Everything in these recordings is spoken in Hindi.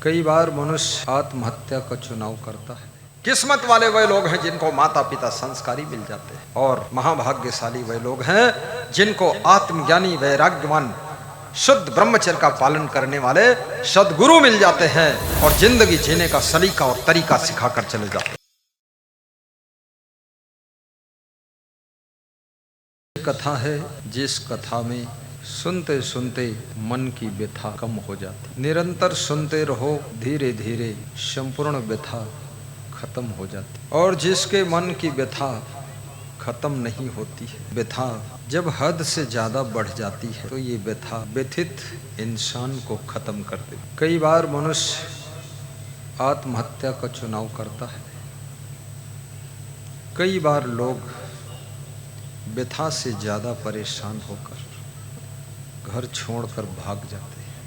कई बार मनुष्य आत्महत्या का चुनाव करता है। किस्मत वाले वह लोग हैं जिनको माता पिता संस्कारी मिल जाते हैं, और महाभाग्यशाली वह लोग हैं जिनको आत्मज्ञानी वैराग्यवान शुद्ध ब्रह्मचर्य का पालन करने वाले सद्गुरु मिल जाते हैं और जिंदगी जीने का सलीका और तरीका सिखाकर चले जाते हैं। कथा है जिस कथा में सुनते सुनते मन की व्यथा कम हो जाती। निरंतर सुनते रहो, धीरे धीरे संपूर्ण व्यथा खत्म हो जाती। और जिसके मन की व्यथा खत्म नहीं होती है, व्यथा जब हद से ज्यादा बढ़ जाती है तो ये व्यथा व्यथित इंसान को खत्म कर देती। कई बार मनुष्य आत्महत्या का चुनाव करता है। कई बार लोग व्यथा से ज्यादा परेशान होकर घर छोड़कर भाग जाते हैं।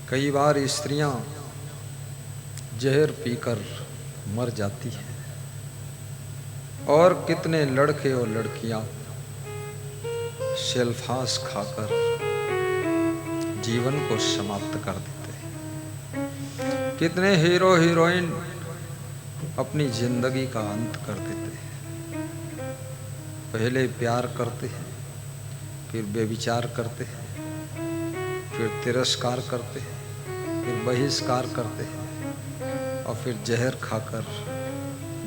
कई बार स्त्रियां जहर पीकर मर जाती हैं, और कितने लड़के और लड़कियां शेल्फास खाकर जीवन को समाप्त कर देते हैं। कितने हीरो हीरोइन अपनी जिंदगी का अंत कर देते हैं। पहले प्यार करते हैं, फिर बेविचार करते हैं, फिर तिरस्कार करते हैं, फिर बहिष्कार करते हैं, और फिर जहर खाकर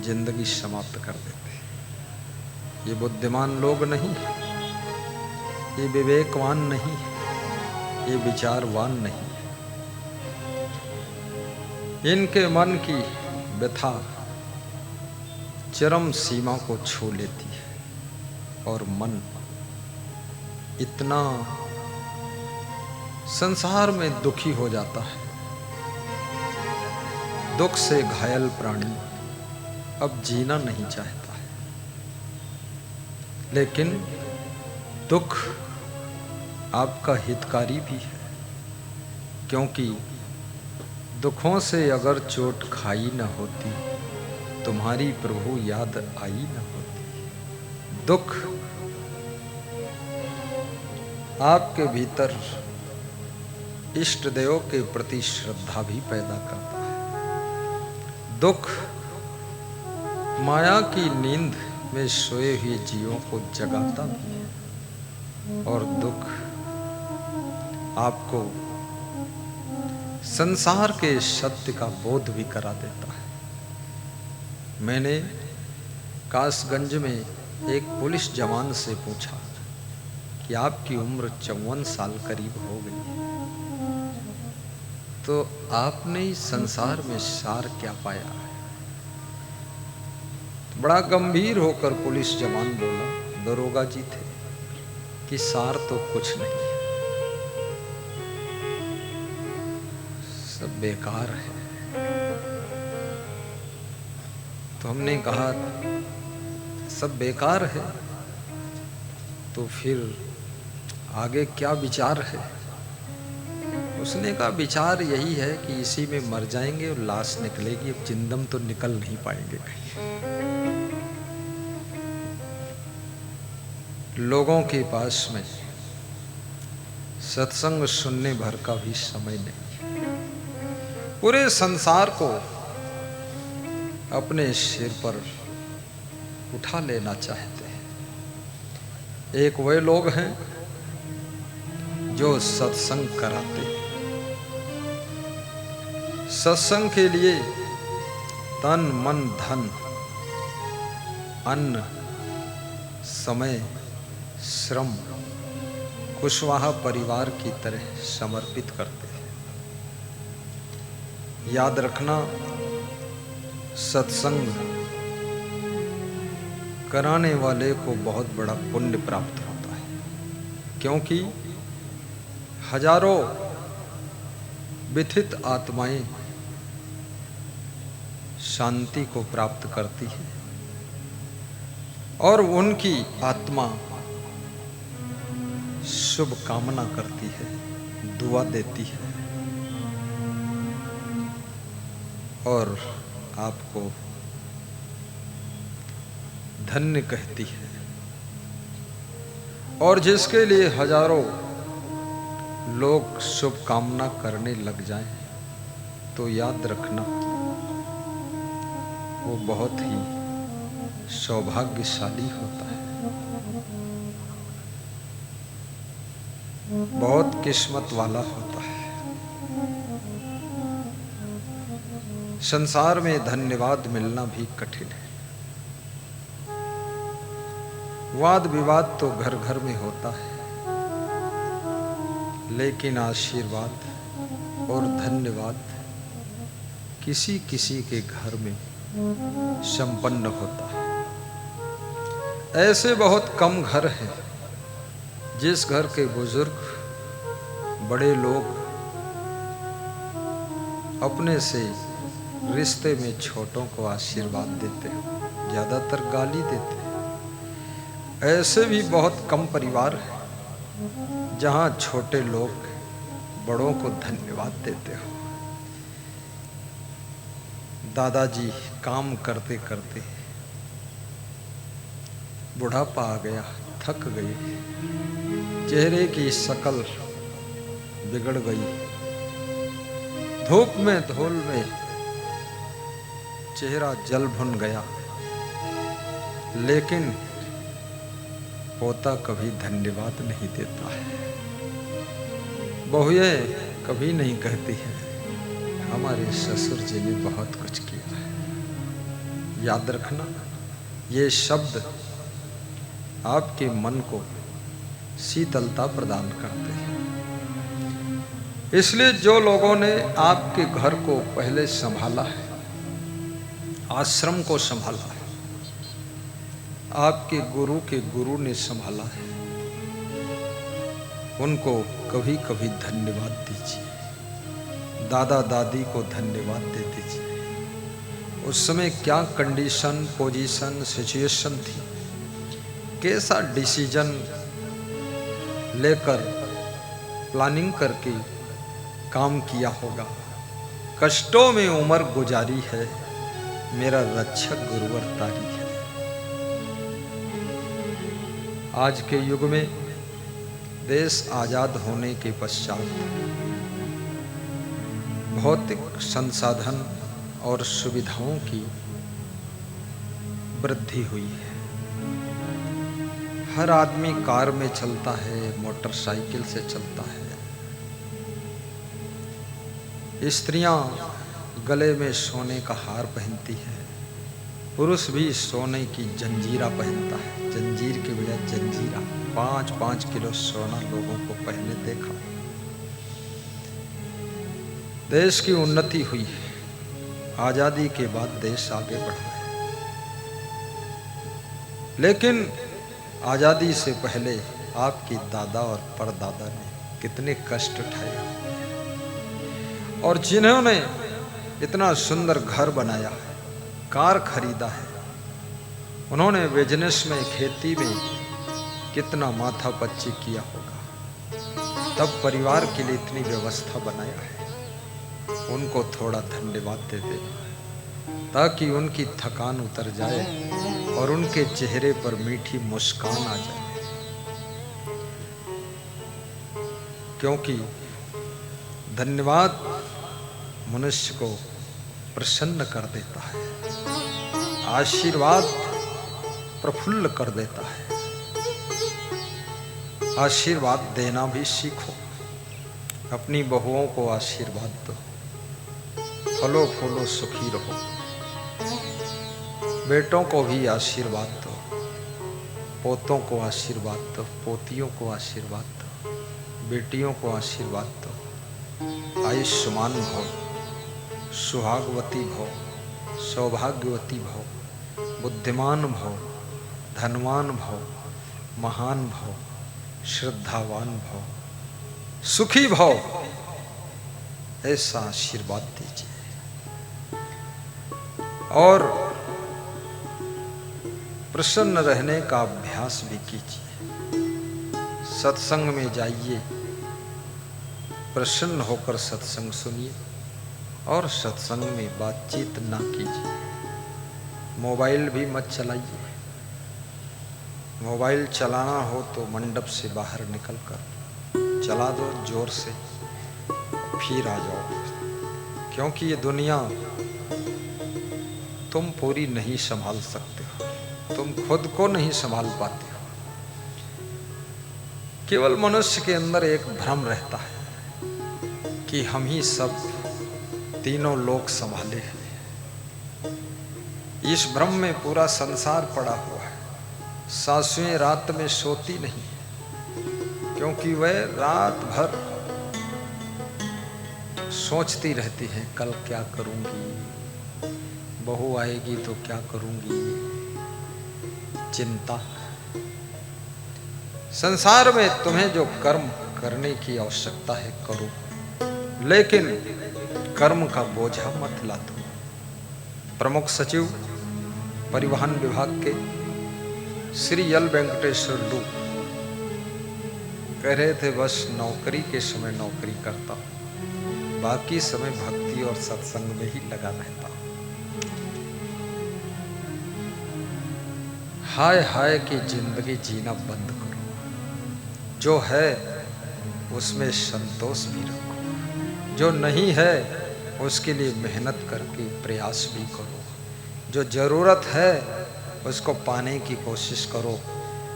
जिंदगी समाप्त कर देते हैं। ये बुद्धिमान लोग नहीं, ये विवेकवान नहीं, ये विचारवान नहीं। इनके मन की व्यथा चरम सीमा को छू लेती है और मन इतना संसार में दुखी हो जाता है। दुख से घायल प्राणी अब जीना नहीं चाहता है, लेकिन दुख आपका हितकारी भी है, क्योंकि दुखों से अगर चोट खाई न होती, तुम्हारी प्रभु याद आई न होती। दुख आपके भीतर इष्ट देवों के प्रति श्रद्धा भी पैदा करता है। दुख माया की नींद में सोए हुए जीवों को जगाता भी है, और दुख आपको संसार के सत्य का बोध भी करा देता है। मैंने कासगंज में एक पुलिस जवान से पूछा कि आपकी उम्र 54 साल करीब हो गई है, तो आपने इस संसार में सार क्या पाया है? बड़ा गंभीर होकर पुलिस जवान बोला, दरोगा जी थे, कि सार तो कुछ नहीं है, सब बेकार है। तो हमने कहा सब बेकार है, तो फिर आगे क्या विचार है? उसने कहा विचार यही है कि इसी में मर जाएंगे और लाश निकलेगी, अब जिंदम तो निकल नहीं पाएंगे कहीं। लोगों के पास में सत्संग सुनने भर का भी समय नहीं। पूरे संसार को अपने सिर पर उठा लेना चाहते हैं। एक वे लोग हैं जो सत्संग कराते हैं, सत्संग के लिए तन मन धन अन्न समय श्रम कुशवाहा परिवार की तरह समर्पित करते हैं। याद रखना, सत्संग कराने वाले को बहुत बड़ा पुण्य प्राप्त होता है, क्योंकि हजारों व्यथित आत्माएं शांति को प्राप्त करती है, और उनकी आत्मा शुभ कामना करती है, दुआ देती है, और आपको धन्य कहती है। और जिसके लिए हजारों लोग शुभकामना करने लग जाएं, तो याद रखना वो बहुत ही सौभाग्यशाली होता है, बहुत किस्मत वाला होता है। संसार में धन्यवाद मिलना भी कठिन है। वाद विवाद तो घर घर में होता है, लेकिन आशीर्वाद और धन्यवाद किसी किसी के घर में संपन्न होता है। ऐसे बहुत कम घर हैं जिस घर के बुजुर्ग बड़े लोग अपने से रिश्ते में छोटों को आशीर्वाद देते हैं, ज्यादातर गाली देते हैं। ऐसे भी बहुत कम परिवार हैं जहां छोटे लोग बड़ों को धन्यवाद देते हो। दादाजी काम करते करते बुढ़ापा आ गया, थक गए, चेहरे की शक्ल बिगड़ गई, धूप में धूल में चेहरा जल भुन गया, लेकिन पोता कभी धन्यवाद नहीं देता है। बहुएं कभी नहीं कहती हैं हमारे ससुर जी ने बहुत कुछ किया है। याद रखना, ये शब्द आपके मन को शीतलता प्रदान करते हैं। इसलिए जो लोगों ने आपके घर को पहले संभाला है, आश्रम को संभाला है, आपके गुरु के गुरु ने संभाला है, उनको कभी कभी धन्यवाद दीजिए। दादा दादी को धन्यवाद दे दीजिए। उस समय क्या कंडीशन, पोजीशन, सिचुएशन थी, कैसा डिसीजन लेकर प्लानिंग करके काम किया होगा। कष्टों में उम्र गुजारी है, मेरा रक्षक गुरुवर तारी है। आज के युग में देश आजाद होने के पश्चात भौतिक संसाधन और सुविधाओं की वृद्धि हुई है। हर आदमी कार में चलता है, मोटरसाइकिल से चलता है। स्त्रियां गले में सोने का हार पहनती है, पुरुष भी सोने की जंजीरा पहनता है। जंजीर के बजाय जंजीरा। 5-5 किलो सोना लोगों को पहने देखा। देश की उन्नति हुई है। आजादी के बाद देश आगे बढ़ा है, लेकिन आजादी से पहले आपकी दादा और परदादा ने कितने कष्ट उठाए, और जिन्होंने इतना सुंदर घर बनाया है, कार खरीदा है, उन्होंने बिजनेस में, खेती में कितना माथापच्ची किया होगा, तब परिवार के लिए इतनी व्यवस्था बनाया है। उनको थोड़ा धन्यवाद दे देना ताकि उनकी थकान उतर जाए और उनके चेहरे पर मीठी मुस्कान आ जाए, क्योंकि धन्यवाद मनुष्य को प्रसन्न कर देता है, आशीर्वाद प्रफुल्ल कर देता है। आशीर्वाद देना भी सीखो। अपनी बहुओं को आशीर्वाद दो, फलो फूलो सुखी रहो। बेटों को भी आशीर्वाद दो, पोतों को आशीर्वाद दो, पोतियों को आशीर्वाद दो, बेटियों को आशीर्वाद दो। आयुष्मान भव, सुहागवती भव, सौभाग्यवती भव, बुद्धिमान भव, धनवान भव, महान भव, श्रद्धावान भव, सुखी भव, ऐसा आशीर्वाद दीजिए। और प्रसन्न रहने का अभ्यास भी कीजिए। सत्संग में जाइए, प्रसन्न होकर सत्संग सुनिए और सत्संग में बातचीत ना कीजिए। मोबाइल भी मत चलाइए। मोबाइल चलाना हो तो मंडप से बाहर निकलकर चला दो जोर से, फिर आ जाओ, क्योंकि ये दुनिया तुम पूरी नहीं संभाल सकते हो, तुम खुद को नहीं संभाल पाते हो। केवल मनुष्य के अंदर एक भ्रम रहता है कि हम ही सब तीनों लोक संभाले हैं। इस भ्रम में पूरा संसार पड़ा हुआ है। सासुएं रात में सोती नहीं, क्योंकि वह रात भर सोचती रहती हैं, कल क्या करूंगी, बहू आएगी तो क्या करूंगी, चिंता। संसार में तुम्हें जो कर्म करने की आवश्यकता है करो, लेकिन कर्म का बोझा मत लादो। प्रमुख सचिव परिवहन विभाग के श्री एल वेंकटेश्वर लू कह रहे थे, बस नौकरी के समय नौकरी करता हूं, बाकी समय भक्ति और सत्संग में ही लगा रहता हूं। हाय हाय की जिंदगी जीना बंद करो, जो है उसमें संतोष भी रखो, जो नहीं है उसके लिए मेहनत करके प्रयास भी करो, जो जरूरत है उसको पाने की कोशिश करो,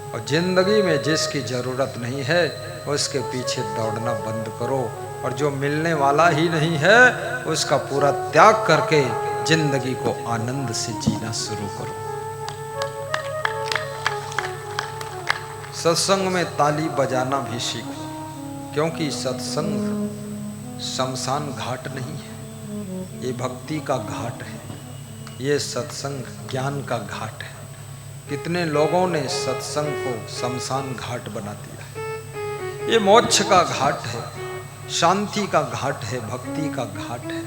और जिंदगी में जिसकी जरूरत नहीं है उसके पीछे दौड़ना बंद करो, और जो मिलने वाला ही नहीं है उसका पूरा त्याग करके जिंदगी को आनंद से जीना शुरू करो। सत्संग में ताली बजाना भी सीखो, क्योंकि सत्संग शमशान घाट नहीं है, ये भक्ति का घाट है, ये सत्संग ज्ञान का घाट है। कितने लोगों ने सत्संग को शमशान घाट बना दिया है। ये मोक्ष का घाट है, शांति का घाट है, भक्ति का घाट है,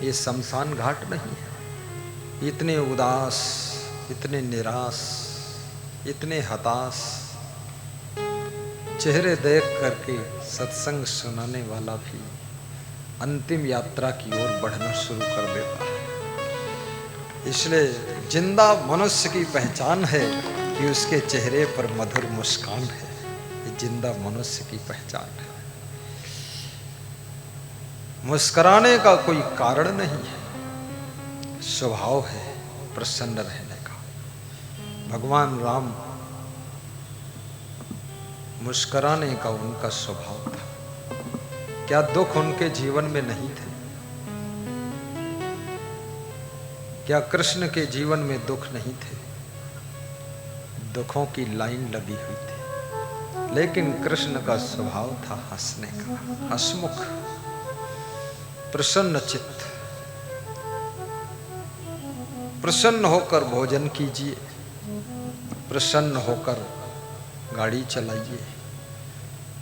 ये शमशान घाट नहीं है। इतने उदास, इतने निराश, इतने हताश चेहरे देख करके सत्संग सुनाने वाला भी अंतिम यात्रा की ओर बढ़ना शुरू कर देता है। इसलिए जिंदा मनुष्य की पहचान है कि उसके चेहरे पर मधुर मुस्कान है। ये जिंदा मनुष्य की पहचान है। मुस्कुराने का कोई कारण नहीं है, स्वभाव है प्रसन्न रहने का। भगवान राम मुस्कुराने का उनका स्वभाव था। क्या दुख उनके जीवन में नहीं थे? क्या कृष्ण के जीवन में दुख नहीं थे? दुखों की लाइन लगी हुई थी, लेकिन कृष्ण का स्वभाव था हंसने का, हंसमुख, प्रसन्न चित्त। प्रसन्न होकर भोजन कीजिए, प्रसन्न होकर गाड़ी चलाइए,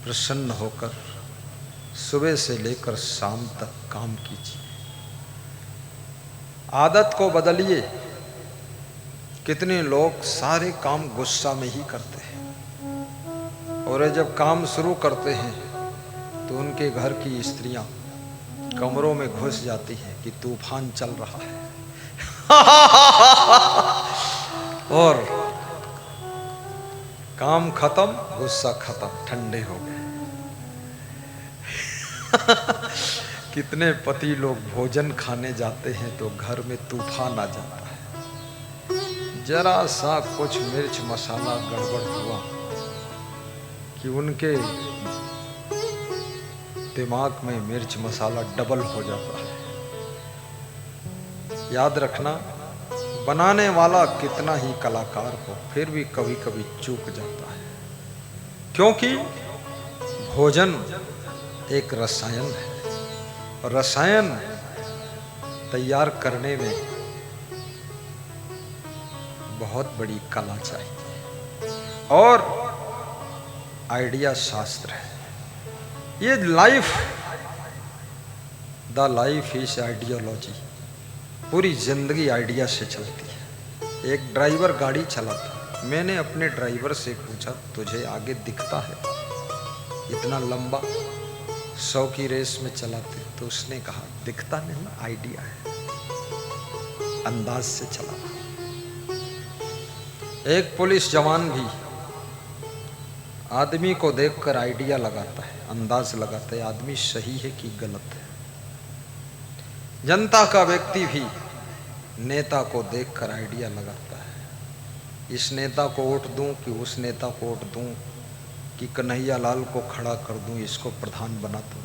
प्रसन्न होकर सुबह से लेकर शाम तक काम कीजिए। आदत को बदलिए। कितने लोग सारे काम गुस्सा में ही करते हैं, और जब काम शुरू करते हैं तो उनके घर की स्त्रियां कमरों में घुस जाती हैं कि तूफान चल रहा है और काम खत्म, गुस्सा खत्म, ठंडे हो गए। कितने पति लोग भोजन खाने जाते हैं तो घर में तूफान आ जाता है। जरा सा कुछ मिर्च मसाला गड़बड़ हुआ कि उनके दिमाग में मिर्च मसाला डबल हो जाता है। याद रखना, बनाने वाला कितना ही कलाकार हो फिर भी कभी कभी चूक जाता है, क्योंकि भोजन एक रसायन है, और रसायन तैयार करने में बहुत बड़ी कला चाहिए और आइडिया शास्त्र है। ये life, the life is ideology. पूरी जिंदगी आइडिया से चलती है। एक ड्राइवर गाड़ी चलाता, मैंने अपने ड्राइवर से पूछा, तुझे आगे दिखता है इतना लंबा, 100 की रेस में चलाते? तो उसने कहा, दिखता नहीं, आइडिया है, अंदाज से चलाना। एक पुलिस जवान भी आदमी को देखकर आइडिया लगाता है, अंदाज लगाता है, आदमी सही है कि गलत है। जनता का व्यक्ति भी नेता को देखकर आइडिया लगाता है, इस नेता को वोट दूं कि उस नेता को वोट दूं, कि कन्हैया लाल को खड़ा कर दूं, इसको प्रधान बना दूं।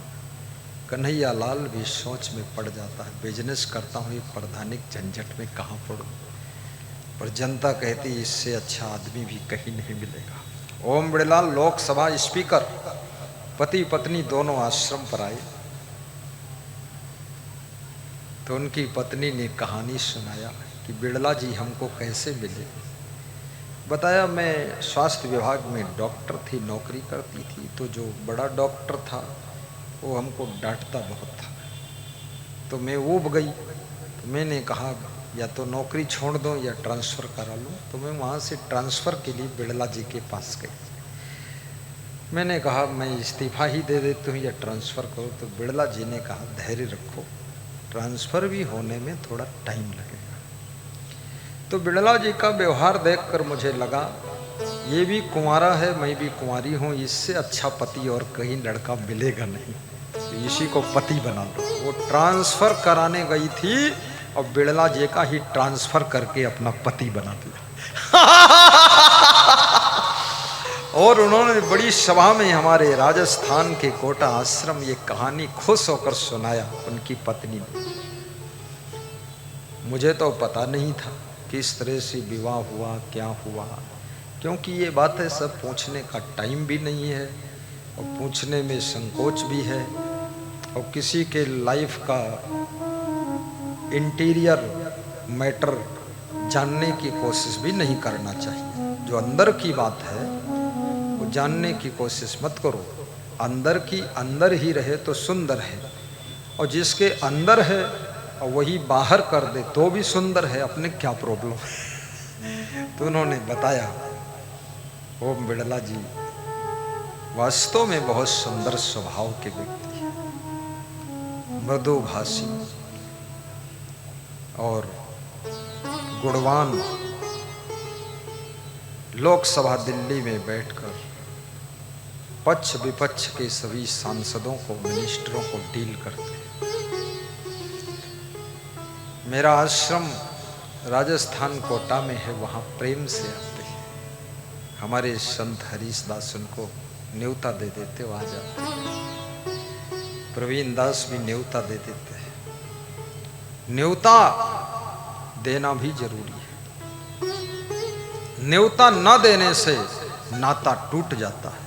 कन्हैया लाल भी सोच में पड़ जाता है, बिजनेस करता हूँ, ये प्रधानिक झंझट में कहाँ पड़ूं। पर जनता कहती इससे अच्छा आदमी भी कहीं नहीं मिलेगा। ओम बिड़लाल लोकसभा स्पीकर पति पत्नी दोनों आश्रम पर आए तो उनकी पत्नी ने कहानी सुनाया कि बिड़ला जी हमको कैसे मिले। बताया मैं स्वास्थ्य विभाग में डॉक्टर थी, नौकरी करती थी, तो जो बड़ा डॉक्टर था वो हमको डांटता बहुत था, तो मैं ऊब गई। तो मैंने कहा या तो नौकरी छोड़ दो या ट्रांसफ़र करा लूँ। तो मैं वहाँ से ट्रांसफ़र के लिए बिड़ला जी के पास गई। मैंने कहा मैं इस्तीफ़ा ही दे देती हूँ या ट्रांसफ़र करो। तो बिड़ला जी ने कहा धैर्य रखो, ट्रांसफ़र भी होने में थोड़ा टाइम लगेगा। तो बिड़ला जी का व्यवहार देखकर मुझे लगा ये भी कुंवारा है, मैं भी कुंवारी हूँ, इससे अच्छा पति और कहीं लड़का मिलेगा नहीं, तो इसी को पति बना लो। वो ट्रांसफ़र कराने गई थी और बिड़ला जी का ही ट्रांसफ़र करके अपना पति बना दिया। और उन्होंने बड़ी सभा में हमारे राजस्थान के कोटा आश्रम ये कहानी खुश होकर सुनाया उनकी पत्नी ने। मुझे तो पता नहीं था किस तरह से विवाह हुआ, क्या हुआ, क्योंकि ये बातें सब पूछने का टाइम भी नहीं है और पूछने में संकोच भी है, और किसी के लाइफ का इंटीरियर मैटर जानने की कोशिश भी नहीं करना चाहिए। जो अंदर की बात है वो जानने की कोशिश मत करो। अंदर की अंदर ही रहे तो सुंदर है, और जिसके अंदर है और वही बाहर कर दे तो भी सुंदर है, अपने क्या प्रॉब्लम है। तो उन्होंने बताया ओम बिड़ला जी वास्तव में बहुत सुंदर स्वभाव के व्यक्ति हैं, मृदुभाषी और गुणवान। लोकसभा दिल्ली में बैठकर पक्ष विपक्ष के सभी सांसदों को, मिनिस्टरों को डील करते हैं। मेरा आश्रम राजस्थान कोटा में है, वहाँ प्रेम से आते हैं। हमारे संत हरीश दास उनको न्योता दे देते, वहाँ जाते हैं। प्रवीण दास भी न्योता दे देते हैं। न्योता देना भी जरूरी है। न्योता न देने से नाता टूट जाता है।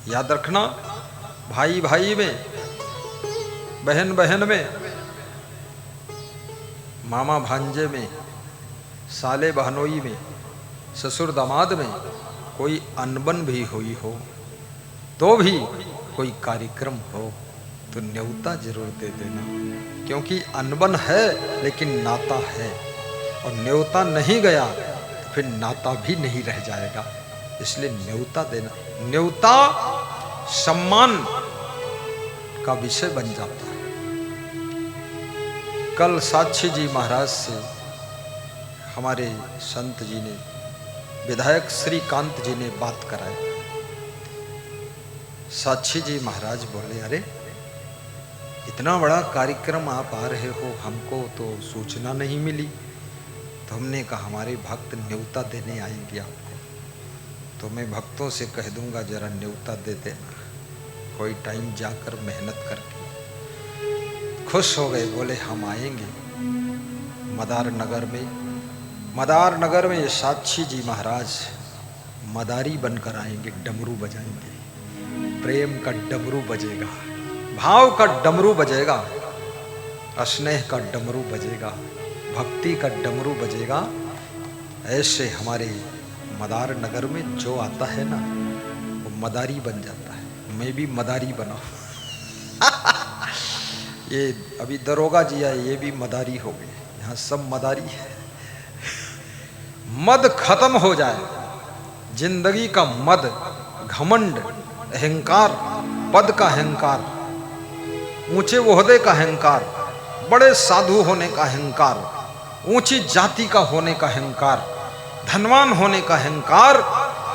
याद रखना, भाई भाई में, बहन बहन में, मामा भांजे में, साले बहनोई में, ससुर दामाद में कोई अनबन भी हुई हो तो भी कोई कार्यक्रम हो तो न्योता जरूर दे देना, क्योंकि अनबन है लेकिन नाता है, और न्योता नहीं गया तो फिर नाता भी नहीं रह जाएगा। इसलिए न्योता देना, न्योता सम्मान का विषय बन जाता है। कल साक्षी जी महाराज से हमारे संत जी ने, विधायक श्रीकांत जी ने बात कराई। साक्षी जी महाराज बोले अरे इतना बड़ा कार्यक्रम आप आ रहे हो, हमको तो सूचना नहीं मिली। तो हमने कहा हमारे भक्त न्योता देने आएंगे आपको, तो मैं भक्तों से कह दूंगा जरा न्योता दे देना, कोई टाइम जाकर मेहनत करके। खुश हो गए, बोले हम आएंगे। मदार नगर में साक्षी जी महाराज मदारी बनकर आएंगे, डमरू बजाएंगे। प्रेम का डमरू बजेगा, भाव का डमरू बजेगा, स्नेह का डमरू बजेगा, भक्ति का डमरू बजेगा। ऐसे हमारे मदार नगर में जो आता है ना वो मदारी बन जाता है। मैं भी मदारी बना। ये अभी दरोगा जी आए, ये भी मदारी हो गए, यहाँ सब मदारी है। मद खत्म हो जाए, जिंदगी का मद, घमंड, अहंकार, पद का अहंकार, ऊंचे ओहदे का अहंकार, बड़े साधु होने का अहंकार, ऊंची जाति का होने का अहंकार, धनवान होने का अहंकार,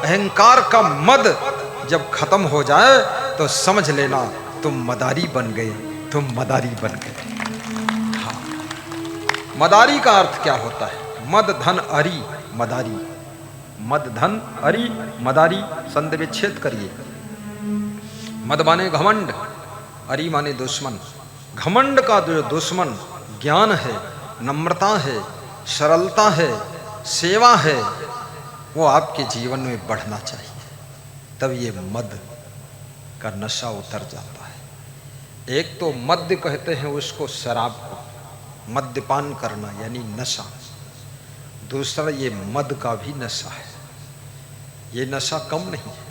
अहंकार का मद जब खत्म हो जाए तो समझ लेना तुम मदारी बन गए, तुम मदारी बन गए। हाँ, मदारी का अर्थ क्या होता है? मद धन अरी मदारी, मद धन अरी मदारी, संधि विच्छेद करिए। मद माने घमंड, अरी माने दुश्मन। घमंड का जो दुश्मन ज्ञान है, नम्रता है, सरलता है, सेवा है, वो आपके जीवन में बढ़ना चाहिए, तब ये मद का नशा उतर जाता है। एक तो मद्य कहते हैं उसको, शराब को, मद्यपान करना यानी नशा। दूसरा ये मद का भी नशा है। ये नशा कम नहीं है,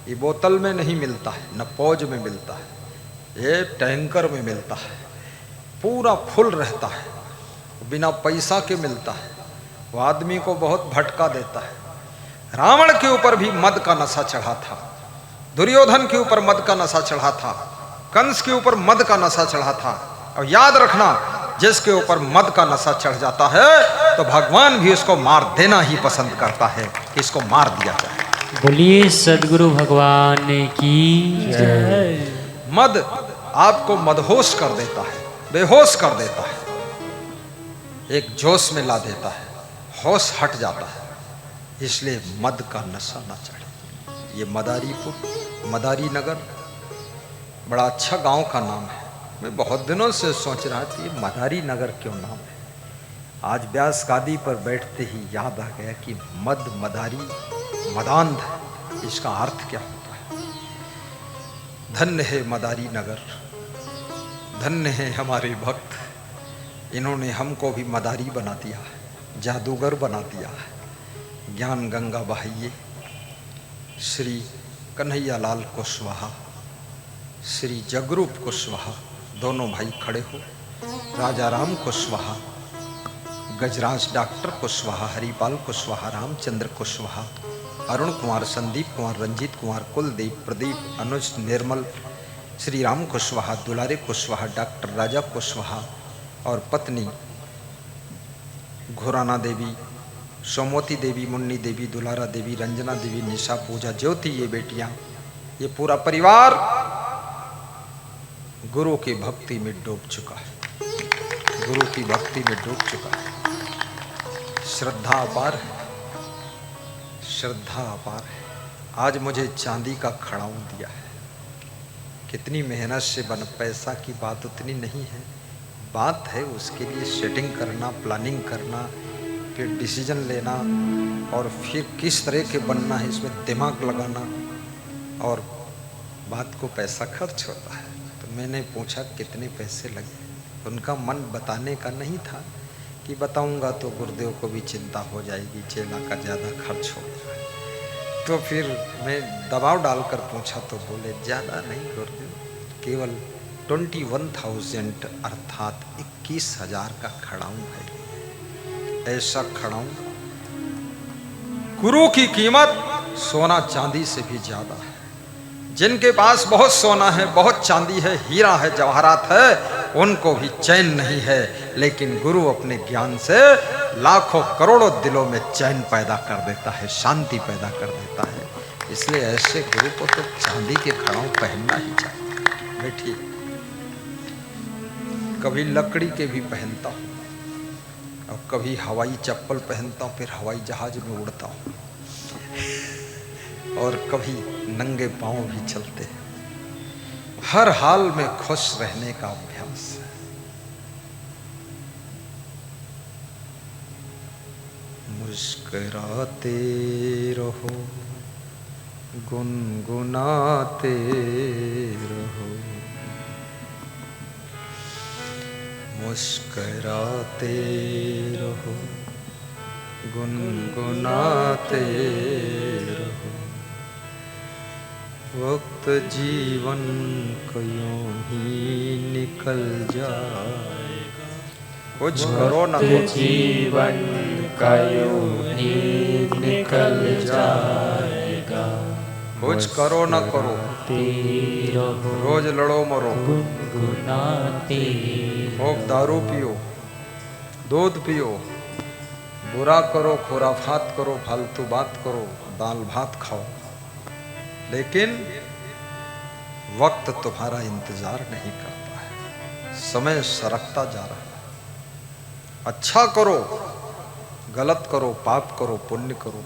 ये बोतल में नहीं मिलता है, न पौज में मिलता है, ये टैंकर में मिलता है, पूरा फुल रहता है, बिना पैसा के मिलता है। वो आदमी को बहुत भटका देता है। रावण के ऊपर भी मद का नशा चढ़ा था, दुर्योधन के ऊपर मद का नशा चढ़ा था, कंस के ऊपर मद का नशा चढ़ा था। और याद रखना, जिसके ऊपर मद का नशा चढ़ जाता है तो भगवान भी उसको मार देना ही पसंद करता है कि इसको मार दिया जाए। बोलिए सद्गुरु भगवान की जय। मद आपको मदहोश कर देता है, बेहोश कर देता है, एक जोश में ला देता है, होश हट जाता है। इसलिए मद का नशा ना चढ़े। ये मदारीपुर, मदारी नगर बड़ा अच्छा गांव का नाम है। मैं बहुत दिनों से सोच रहा था ये मदारी नगर क्यों नाम है। आज व्यास गादी पर बैठते ही याद आ गया कि मद, मदारी, मदांध, इसका अर्थ क्या होता है। धन्य है मदारी नगर, धन्य है हमारे भक्त। इन्होंने हमको भी मदारी बना दिया, जादूगर बना दिया। ज्ञान गंगा बहाइए। श्री कन्हैया लाल कुशवाहा, श्री जगरूप कुशवाहा, दोनों भाई खड़े हो। राजा राम कुशवाहा, गजराज डॉक्टर कुशवाहा, हरिपाल कुशवाहा, रामचंद्र कुशवाहा, अरुण कुमार, संदीप कुमार, रंजीत कुमार, कुलदीप, प्रदीप, अनुज, निर्मल, श्री राम कुशवाहा, दुलारे कुशवाहा, डॉक्टर राजा कुशवाहा और पत्नी घुराना देवी, सोमवती देवी, मुन्नी देवी, दुलारा देवी, रंजना देवी, निशा, पूजा, ज्योति, ये बेटियां, ये पूरा परिवार गुरु की भक्ति में डूब चुका है, गुरु की भक्ति में डूब चुका है। श्रद्धा अपार है, श्रद्धा अपार है। आज मुझे चांदी का खड़ाऊ दिया है। कितनी मेहनत से बन, पैसा की बात उतनी नहीं है, बात है उसके लिए सेटिंग करना, प्लानिंग करना, फिर डिसीजन लेना और फिर किस तरह के बनना है इसमें दिमाग लगाना, और बात को पैसा खर्च होता है। तो मैंने पूछा कितने पैसे लगे। उनका मन बताने का नहीं था कि बताऊंगा तो गुरुदेव को भी चिंता हो जाएगी, चेला का ज़्यादा खर्च हो गया। तो फिर मैं दबाव डालकर पूछा तो बोले ज़्यादा नहीं गुरुदेव, केवल 21,000 अर्थात 21,000 का खड़ाऊँ है। ऐसा खड़ाऊँ, गुरु की कीमत सोना चांदी से भी ज़्यादा है। जिनके पास बहुत सोना है, बहुत चांदी है, हीरा है, जवाहरात है, उनको भी चैन नहीं है, लेकिन गुरु अपने ज्ञान से लाखों करोड़ों दिलों में चैन पैदा कर देता है, शांति पैदा कर देता है। इसलिए ऐसे गुरु को तो चांदी के खड़ाऊ पहनना ही चाहिए। बैठिए। कभी लकड़ी के भी पहनता हूँ और कभी हवाई चप्पल पहनता हूँ, फिर हवाई जहाज में उड़ता हूँ, और कभी नंगे पांव भी चलते हैं। हर हाल में खुश रहने का अभ्यास है। मुस्कुराते रहो, गुनगुनाते रहो, मुस्कुराते रहो, गुनगुनाते रहो। वक्त जीवन को यूं ही निकल जाएगा। कुछ करो ना, जीवन का यूं ही निकल जाएगा। कुछ करो ना करो, रोज लड़ो मरो, गुनगुनाते खूब दारू पियो, दूध पियो, बुरा करो, खुराफात करो, फालतू बात करो, दाल भात खाओ, लेकिन वक्त तुम्हारा इंतजार नहीं करता है। समय सरकता जा रहा है। अच्छा करो, गलत करो, पाप करो, पुण्य करो,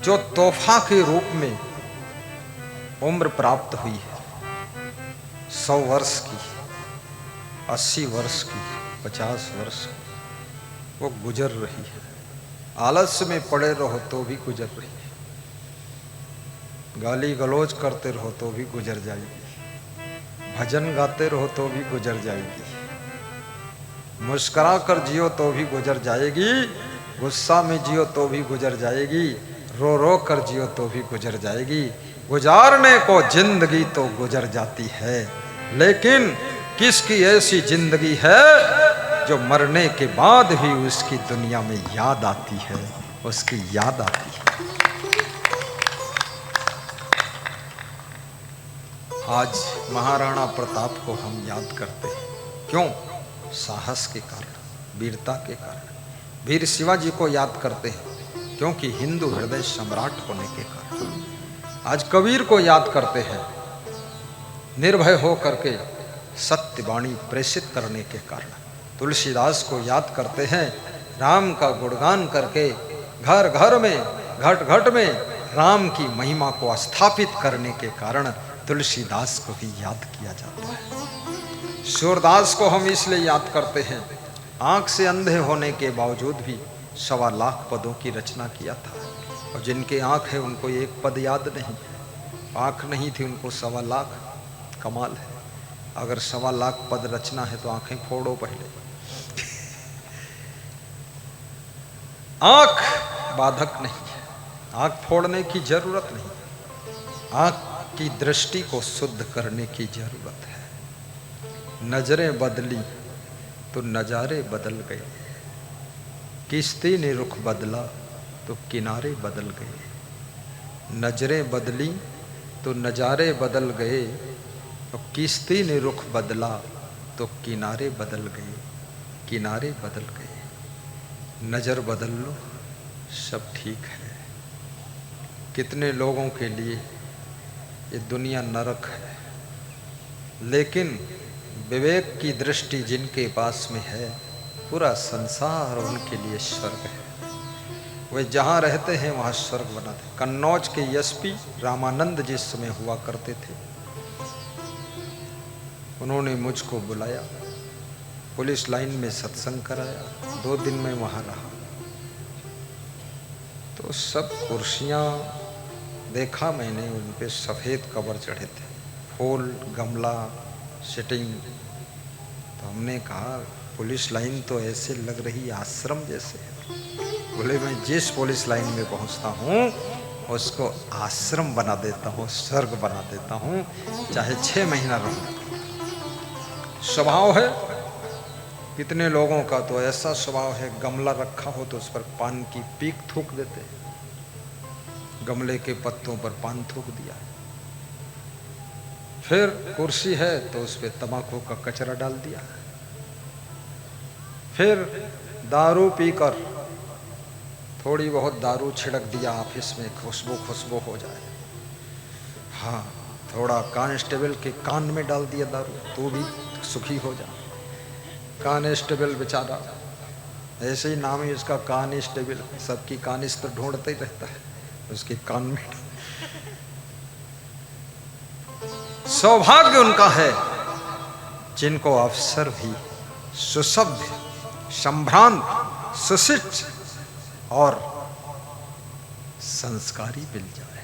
जो तोहफा के रूप में उम्र प्राप्त हुई है, 100 वर्ष की, 80 वर्ष की, 50 वर्ष की, वो गुजर रही है। आलस्य में पड़े रहो तो भी गुजर रही है, गाली गलौज करते रहो तो भी गुजर जाएगी, भजन गाते रहो तो भी गुजर जाएगी, मुस्कुरा कर जियो तो भी गुजर जाएगी, गुस्सा में जियो तो भी गुजर जाएगी, रो रो कर जियो तो भी गुजर जाएगी। गुजारने को जिंदगी तो गुजर जाती है, लेकिन किसकी ऐसी जिंदगी है जो मरने के बाद भी उसकी दुनिया में याद आती है, उसकी याद आती है। आज महाराणा प्रताप को हम याद करते हैं, क्यों? साहस के कारण, वीरता के कारण। वीर शिवाजी को याद करते हैं क्योंकि हिंदू हृदय सम्राट होने के कारण। आज कबीर को याद करते हैं निर्भय हो करके सत्य वाणी प्रेषित करने के कारण। तुलसीदास को याद करते हैं राम का गुणगान करके घर घर में, घट घट में राम की महिमा को स्थापित करने के कारण तुलसीदास को भी याद किया जाता है। सूरदास को हम इसलिए याद करते हैं, आंख से अंधे होने के बावजूद भी 1.25 लाख पदों की रचना किया था, और जिनके आंख है उनको एक पद याद नहीं, आंख नहीं थी उनको 1.25 लाख। कमाल है, अगर 1.25 लाख पद रचना है तो आंखें फोड़ो पहले। आंख बाधक नहीं है, आंख फोड़ने की जरूरत नहीं, आंख की दृष्टि को शुद्ध करने की जरूरत है। नजरें बदली तो नजारे बदल गए, किश्ती ने रुख बदला तो किनारे बदल गए। नजरें बदली तो नजारे बदल गए, और किश्ती ने रुख बदला तो किनारे बदल गए, किनारे बदल गए। नजर बदल लो सब ठीक है। कितने लोगों के लिए ये दुनिया नरक है, लेकिन विवेक की दृष्टि जिनके पास में है, पूरा संसार उनके लिए स्वर्ग है। वे जहाँ रहते हैं वहाँ स्वर्ग बनाते। कन्नौज के एसपी रामानंद जिस समय हुआ करते थे, उन्होंने मुझको बुलाया, पुलिस लाइन में सत्संग कराया, 2 दिन में वहाँ रहा। तो सब कुर्सियाँ देखा मैंने, उन पे सफ़ेद कवर चढ़े थे, फूल, गमला, सिटिंग। तो हमने कहा पुलिस लाइन तो ऐसे लग रही आश्रम जैसे है। बोले मैं जिस पुलिस लाइन में पहुंचता हूँ उसको आश्रम बना देता हूँ, स्वर्ग बना देता हूँ, चाहे 6 महीना रहूँ। स्वभाव है कितने लोगों का तो ऐसा स्वभाव है, गमला रखा हो तो उस पर पान की पीक थूक देते, गमले के पत्तों पर पान थूक दिया। फिर कुर्सी है तो उस पर तंबाकू का कचरा डाल दिया। फिर दारू पीकर थोड़ी बहुत दारू छिड़क दिया ऑफिस में, खुशबू हो जाए। हाँ, थोड़ा कांस्टेबल के कान में डाल दिया दारू, तो भी सुखी हो जा। कांस्टेबल बेचारा, ऐसे ही नाम ही उसका कांस्टेबल, सबकी कानिस तो ढूंढते ही रहता है, उसके कान में। सौभाग्य उनका है जिनको अवसर भी सुसभ्य, संभ्रांत, सुशिक्षित और संस्कारी मिल जाए।